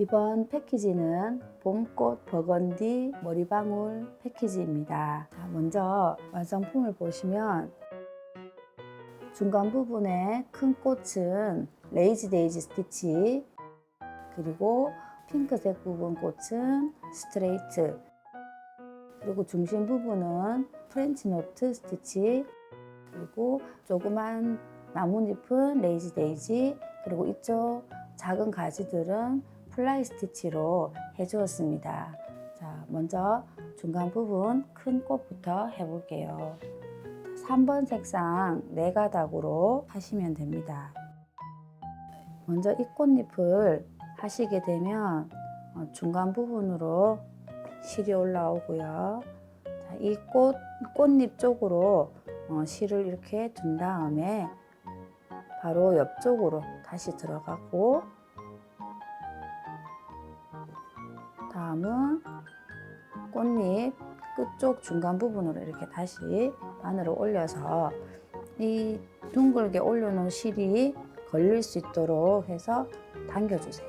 이번 패키지는 봄꽃 버건디 머리방울 패키지입니다. 자, 먼저 완성품을 보시면 중간 부분에 큰 꽃은 레이지 데이지 스티치, 그리고 핑크색 부분 꽃은 스트레이트, 그리고 중심 부분은 프렌치 노트 스티치, 그리고 조그만 나뭇잎은 레이지 데이지, 그리고 이쪽 작은 가지들은 플라이 스티치로 해주었습니다. 자, 먼저 중간 부분 큰 꽃부터 해볼게요. 3번 색상 4가닥으로 하시면 됩니다. 먼저 이 꽃잎을 하시게 되면 중간 부분으로 실이 올라오고요. 자, 이 꽃잎 쪽으로 실을 이렇게 둔 다음에 바로 옆쪽으로 다시 들어가고, 다음은 꽃잎 끝쪽 중간 부분으로 이렇게 다시 바늘을 올려서 이 둥글게 올려놓은 실이 걸릴 수 있도록 해서 당겨주세요.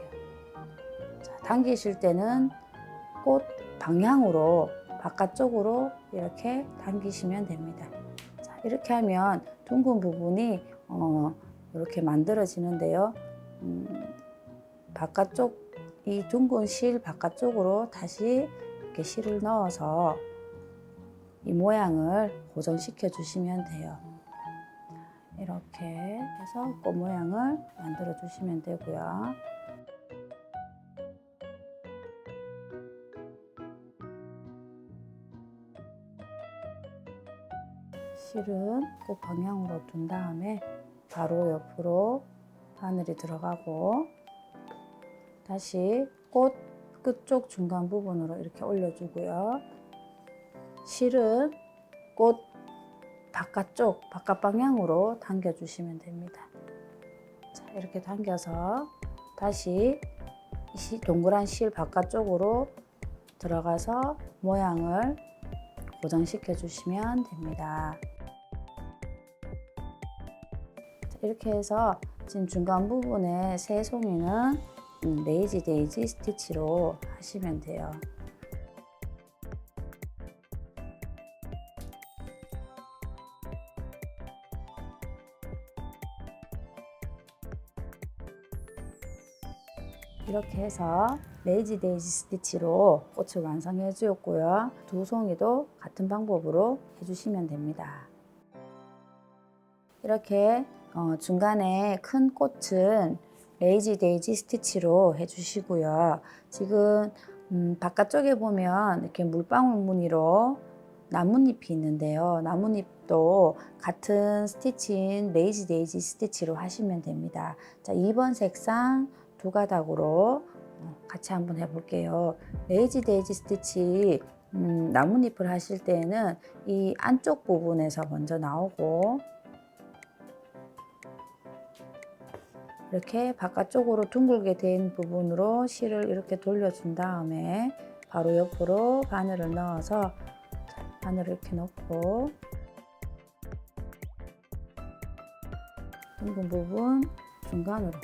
자, 당기실 때는 꽃 방향으로 바깥쪽으로 이렇게 당기시면 됩니다. 자, 이렇게 하면 둥근 부분이 이렇게 만들어지는데요. 바깥쪽 이 둥근 실 바깥쪽으로 다시 이렇게 실을 넣어서 이 모양을 고정시켜 주시면 돼요. 이렇게 해서 꽃 모양을 만들어 주시면 되고요. 실은 꽃 방향으로 둔 다음에 바로 옆으로 바늘이 들어가고, 다시 꽃 끝쪽 중간 부분으로 이렇게 올려주고요. 실은 꽃 바깥쪽, 바깥 방향으로 당겨주시면 됩니다. 자, 이렇게 당겨서 다시 동그란 실 바깥쪽으로 들어가서 모양을 고정시켜 주시면 됩니다. 자, 이렇게 해서 지금 중간 부분에 새송이는 레이지 데이지 스티치로 하시면 돼요. 이렇게 해서 레이지 데이지 스티치로 꽃을 완성해 주었고요. 두 송이도 같은 방법으로 해주시면 됩니다. 이렇게 중간에 큰 꽃은 레이지 데이지 스티치로 해주시고요. 지금 바깥쪽에 보면 이렇게 물방울 무늬로 나뭇잎이 있는데요. 나뭇잎도 같은 스티치인 레이지 데이지 스티치로 하시면 됩니다. 자, 2번 색상 2가닥으로 같이 한번 해볼게요. 레이지 데이지 스티치 나뭇잎을 하실 때는 이 안쪽 부분에서 먼저 나오고, 이렇게 바깥쪽으로 둥글게 된 부분으로 실을 이렇게 돌려준 다음에 바로 옆으로 바늘을 넣어서 바늘을 이렇게 넣고 둥근 부분 중간으로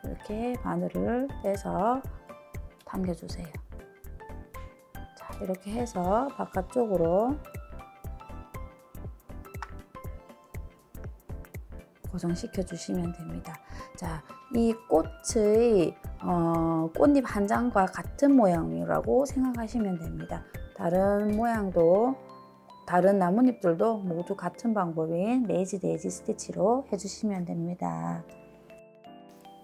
이렇게 바늘을 빼서 당겨주세요. 자, 이렇게 해서 바깥쪽으로 고정시켜 주시면 됩니다. 자, 이 꽃의 꽃잎 한 장과 같은 모양이라고 생각하시면 됩니다. 다른 모양도, 다른 나뭇잎들도 모두 같은 방법인 레이지 데이지 스티치로 해주시면 됩니다.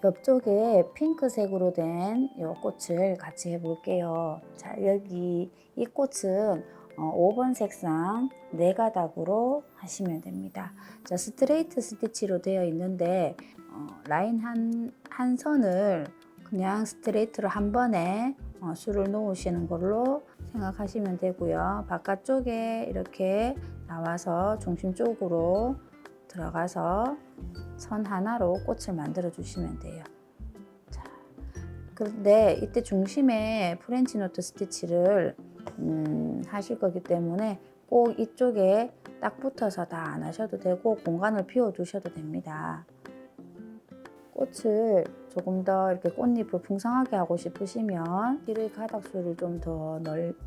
옆쪽에 핑크색으로 된 이 꽃을 같이 해볼게요. 자, 여기 이 꽃은 5번 색상 4가닥으로 하시면 됩니다. 자, 스트레이트 스티치로 되어 있는데 라인 한 선을 그냥 스트레이트로 한 번에 줄을 놓으시는 걸로 생각하시면 되고요. 바깥쪽에 이렇게 나와서 중심 쪽으로 들어가서 선 하나로 꽃을 만들어 주시면 돼요. 자, 그런데 이때 중심에 프렌치 노트 스티치를 하실 거기 때문에 꼭 이쪽에 딱 붙어서 다 안 하셔도 되고 공간을 비워 두셔도 됩니다. 꽃을 조금 더 이렇게 꽃잎을 풍성하게 하고 싶으시면 실의 가닥수를 좀 더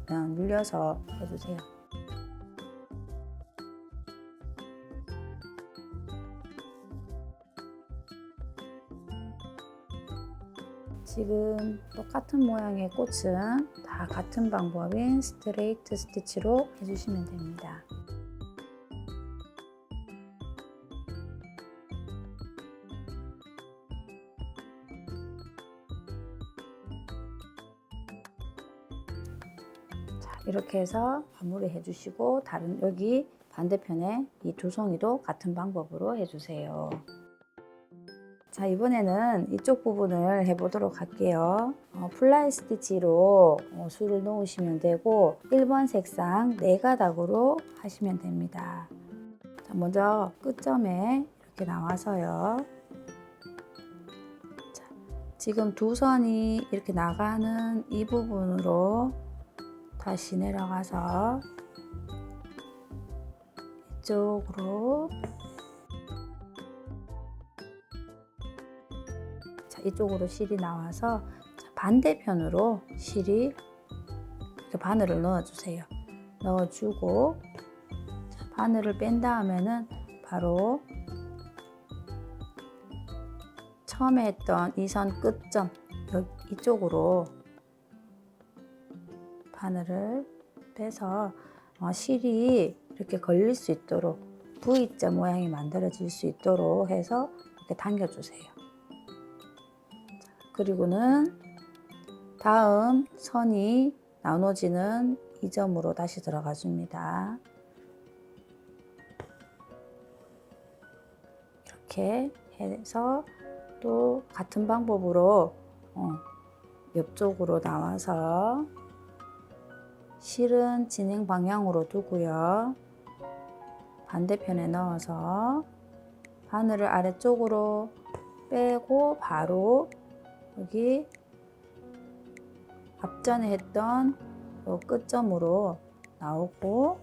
늘려서 해주세요. 지금 똑같은 모양의 꽃은 다 같은 방법인 스트레이트 스티치로 해주시면 됩니다. 자, 이렇게 해서 마무리 해주시고 다른 여기 반대편에 이 두 송이도 같은 방법으로 해주세요. 자, 이번에는 이쪽 부분을 해보도록 할게요. 플라이 스티치로 줄을 놓으시면 되고 1번 색상 4가닥으로 하시면 됩니다. 자, 먼저 끝점에 이렇게 나와서요. 자, 지금 두 선이 이렇게 나가는 이 부분으로 다시 내려가서 이쪽으로 이쪽으로 실이 나와서 반대편으로 실이 이렇게 바늘을 넣어주세요. 넣어주고 바늘을 뺀 다음에는 바로 처음에 했던 이 선 끝점 이쪽으로 바늘을 빼서 실이 이렇게 걸릴 수 있도록 V자 모양이 만들어질 수 있도록 해서 이렇게 당겨주세요. 그리고는 다음 선이 나눠지는 이 점으로 다시 들어가 줍니다. 이렇게 해서 또 같은 방법으로 옆쪽으로 나와서 실은 진행 방향으로 두고요. 반대편에 넣어서 바늘을 아래쪽으로 빼고 바로 여기 앞전에 했던 요 끝점으로 나오고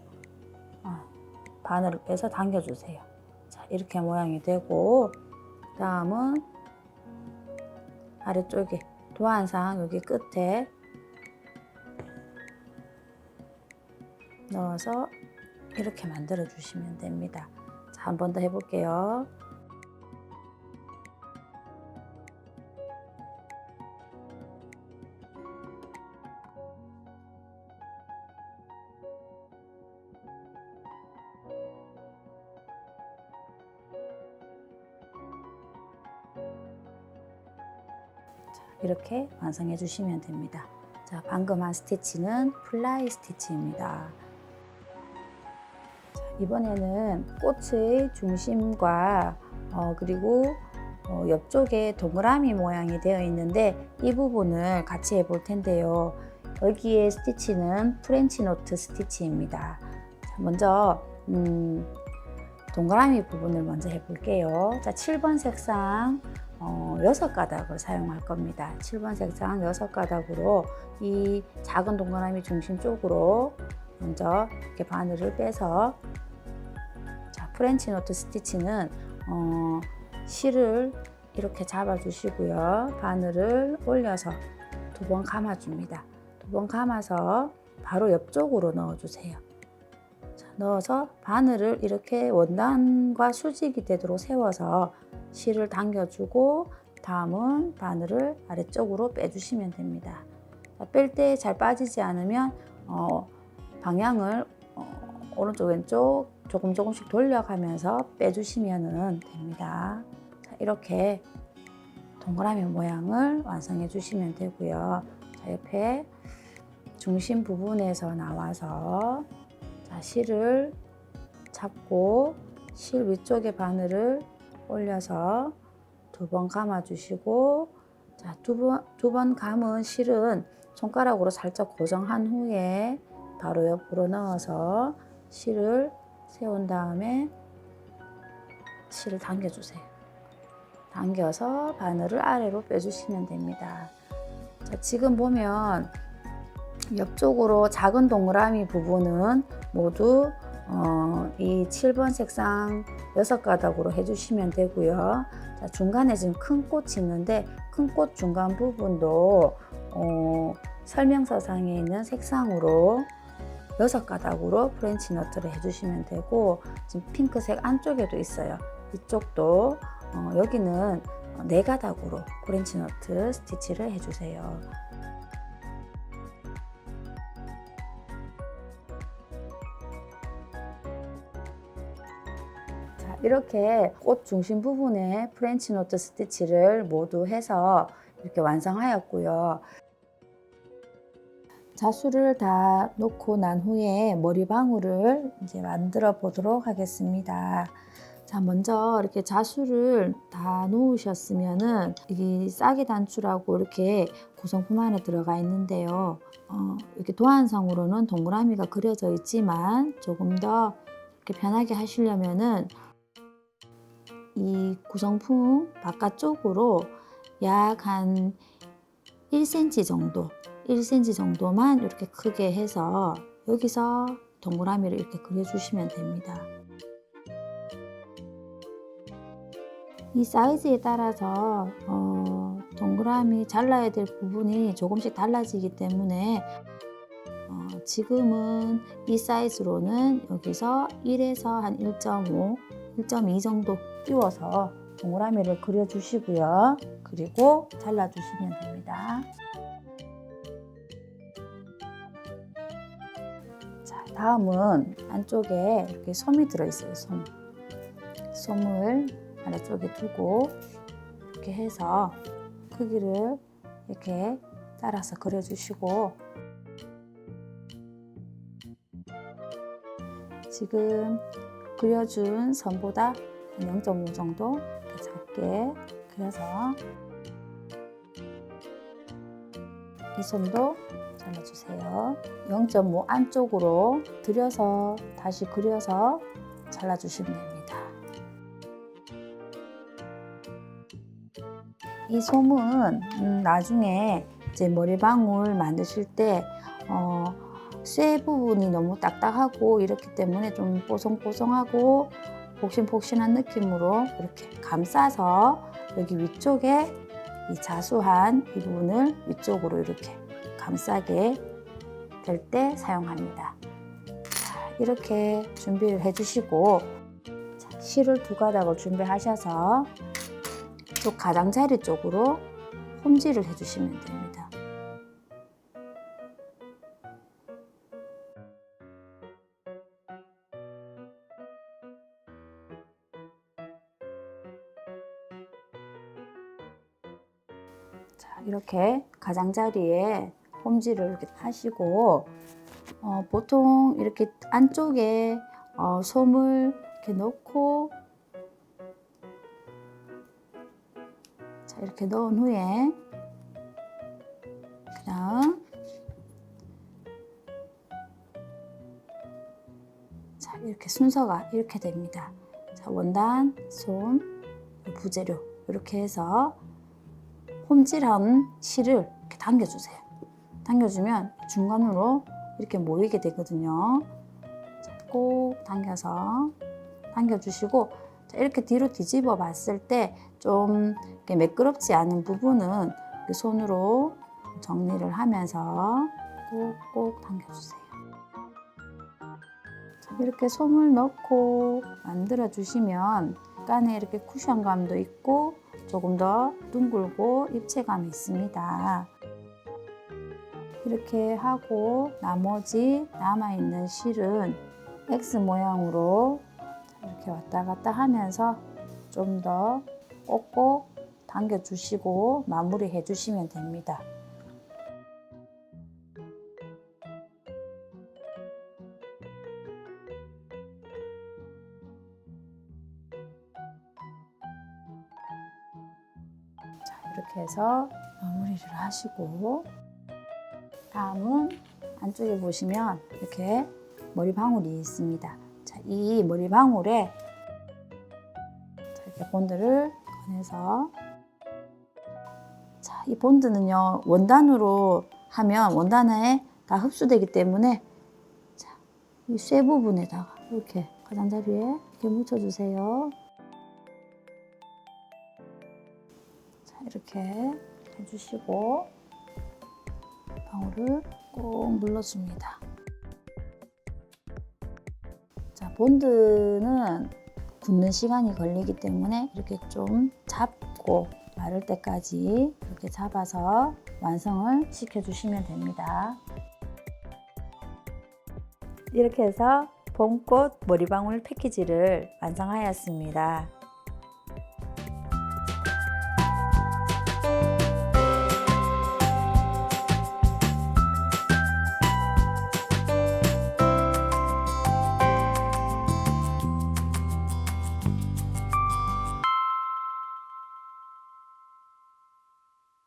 바늘을 빼서 당겨주세요. 자, 이렇게 모양이 되고 다음은 아래쪽에 도안상 여기 끝에 넣어서 이렇게 만들어 주시면 됩니다. 자, 한 번 더 해볼게요. 이렇게 완성해 주시면 됩니다. 자, 방금 한 스티치는 플라이 스티치입니다. 자, 이번에는 꽃의 중심과 그리고 옆쪽에 동그라미 모양이 되어 있는데 이 부분을 같이 해볼 텐데요. 여기에 스티치는 프렌치 노트 스티치입니다. 자, 먼저 동그라미 부분을 먼저 해볼게요. 자, 7번 색상 6가닥을 사용할 겁니다. 7번 색상 6가닥으로 이 작은 동그라미 중심 쪽으로 먼저 이렇게 바늘을 빼서 자, 프렌치 노트 스티치는 실을 이렇게 잡아 주시고요. 바늘을 올려서 2번 감아 줍니다. 2번 감아서 바로 옆쪽으로 넣어 주세요. 자, 넣어서 바늘을 이렇게 원단과 수직이 되도록 세워서 실을 당겨주고 다음은 바늘을 아래쪽으로 빼주시면 됩니다. 뺄 때 잘 빠지지 않으면 방향을 오른쪽 왼쪽 조금씩 돌려가면서 빼주시면 됩니다. 자, 이렇게 동그라미 모양을 완성해 주시면 되고요. 자, 옆에 중심 부분에서 나와서 자, 실을 잡고 실 위쪽에 바늘을 올려서 2번 감아 주시고 자, 두 번 감은 실은 손가락으로 살짝 고정한 후에 바로 옆으로 넣어서 실을 세운 다음에 실을 당겨 주세요. 당겨서 바늘을 아래로 빼주시면 됩니다. 자, 지금 보면 옆쪽으로 작은 동그라미 부분은 모두 이 7번 색상 6가닥으로 해주시면 되고요. 자, 중간에 지금 큰 꽃이 있는데 큰 꽃 중간 부분도 설명서상에 있는 색상으로 6가닥으로 프렌치 너트를 해주시면 되고, 지금 핑크색 안쪽에도 있어요. 이쪽도 여기는 4가닥으로 프렌치 너트 스티치를 해주세요. 자, 이렇게 꽃 중심 부분에 프렌치 너트 스티치를 모두 해서 이렇게 완성하였고요. 자수를 다 놓고 난 후에 머리방울을 이제 만들어 보도록 하겠습니다. 자, 먼저 이렇게 자수를 다 놓으셨으면은 이 싹이 단추라고 이렇게 구성품 안에 들어가 있는데요. 이렇게 도안상으로는 동그라미가 그려져 있지만 조금 더 이렇게 편하게 하시려면은 이 구성품 바깥쪽으로 약 한 1cm 정도 1cm 정도만 이렇게 크게 해서 여기서 동그라미를 이렇게 그려주시면 됩니다. 이 사이즈에 따라서 동그라미 잘라야 될 부분이 조금씩 달라지기 때문에 지금은 이 사이즈로는 여기서 1에서 한 1.5, 1.2 정도 띄워서 동그라미를 그려주시고요. 그리고 잘라주시면 됩니다. 자, 다음은 안쪽에 이렇게 솜이 들어있어요. 솜을 아래쪽에 두고 이렇게 해서 크기를 이렇게 따라서 그려주시고, 지금 그려준 선보다 0.5 정도 이렇게 작게 그려서 이 솜도 잘라주세요. 0.5 안쪽으로 들여서 다시 그려서 잘라주시면 됩니다. 이 솜은 나중에 이제 머리방울 만드실 때 쇠 부분이 너무 딱딱하고 이렇기 때문에 좀 뽀송뽀송하고 폭신폭신한 느낌으로 이렇게 감싸서 여기 위쪽에 이 자수한 이 부분을 위쪽으로 이렇게 감싸게 될 때 사용합니다. 자, 이렇게 준비를 해주시고, 자, 실을 2가닥을 준비하셔서 또 가장자리 쪽으로 홈질을 해주시면 됩니다. 자, 이렇게 가장자리에 홈질을 이렇게 하시고, 보통 이렇게 안쪽에 솜을 이렇게 넣고, 자, 이렇게 넣은 후에 그다음 자, 이렇게 순서가 이렇게 됩니다. 자, 원단, 솜, 부재료 이렇게 해서 홈질한 실을 이렇게 당겨주세요. 당겨주면 중간으로 이렇게 모이게 되거든요. 자, 꼭 당겨주시고, 자, 이렇게 뒤로 뒤집어 봤을 때 좀 매끄럽지 않은 부분은 손으로 정리를 하면서 꼭 당겨주세요. 자, 이렇게 솜을 넣고 만들어 주시면 약간의 이렇게 쿠션감도 있고 조금 더 둥글고 입체감이 있습니다. 이렇게 하고 나머지 남아있는 실은 X 모양으로 이렇게 왔다 갔다 하면서 좀 더 꼭꼭 당겨주시고 마무리해 주시면 됩니다. 자, 이렇게 해서 마무리를 하시고, 다음은 안쪽에 보시면 이렇게 머리방울이 있습니다. 자, 이 머리방울에 이렇게 본드를 꺼내서, 자, 이 본드는요 원단으로 하면 원단에 다 흡수되기 때문에 자, 이 쇠 부분에다가 이렇게 가장자리에 이렇게 묻혀주세요. 자, 이렇게 해주시고 방울을 꼭 눌러줍니다. 자, 본드는 굳는 시간이 걸리기 때문에 이렇게 좀 잡고 마를 때까지 이렇게 잡아서 완성을 시켜주시면 됩니다. 이렇게 해서 봄꽃 머리방울 패키지를 완성하였습니다.